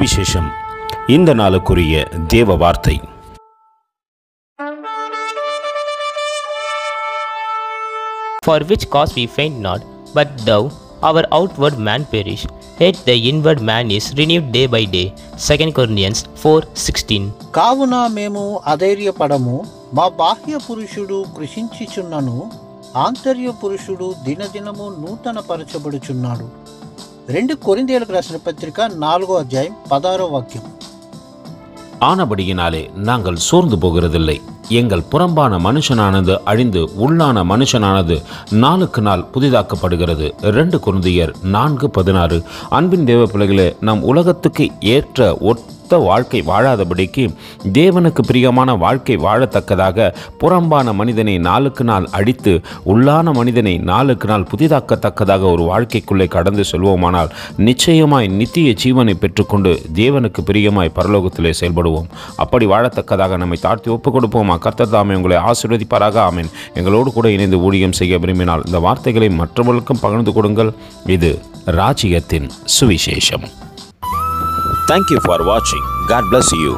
சுவிசேஷம். இந்த நாளுக்குரிய தேவ வார்த்தை. For which cause we faint not, but though our outward man perish, yet the inward man is renewed day by day. 2 Corinthians 4:16. కావున మేము అధైర్యపడము, మా బాహ్య పురుషుడు కృషించుచున్నను, ఆంతర్య పురుషుడు దినదినము నూతన పరచబడుచున్నాడు. 2 కొరింథీయులకు రాసిన పత్రిక 4వ అధ్యాయం 16వ వాక్యం. ஆனபடியினாலே நாங்கள் சோர்ந்து போகிறதில்லை. எங்கள் புறம்பான மனுஷனானது அழிந்து உள்ளான மனுஷனானது நாளுக்கு நாள் புதிதாக்கப்படுகிறது. 2 கொரிந்தியர் 4:16. அன்பின் தேவ பிள்ளைகளே, நம் உலகத்துக்கு ஏற்ற ஒத்த வாழ்க்கை வாழாதபடிக்கு தேவனுக்கு பிரியமான வாழ்க்கை வாழத்தக்கதாக புறம்பான மனிதனை நாளுக்கு நாள் அழித்து உள்ளான மனிதனை நாளுக்கு நாள் புதிதாக்கத்தக்கதாக ஒரு வாழ்க்கைக்குள்ளே கடந்து செல்வோமானால் நிச்சயமாய் நித்திய ஜீவனை பெற்றுக்கொண்டு தேவனுக்கு பிரியமாய் பரலோகத்திலே செயல்படுவோம். அப்படி வாழத்தக்கதாக நம்மை தாழ்த்தி ஒப்புக் கொடுப்போமா? கர்த்தர் தாமே உங்களை ஆசீர்வதிப்பாராக. ஆமென். எங்களோடு கூட இணைந்து ஊழியம் செய்ய விரும்பினால் இந்த வார்த்தைகளை மற்றவர்களுக்கும் பகிர்ந்து கொடுங்கள். இது ராஜ்யத்தின் சுவிசேஷம். Thank you for watching. God bless you.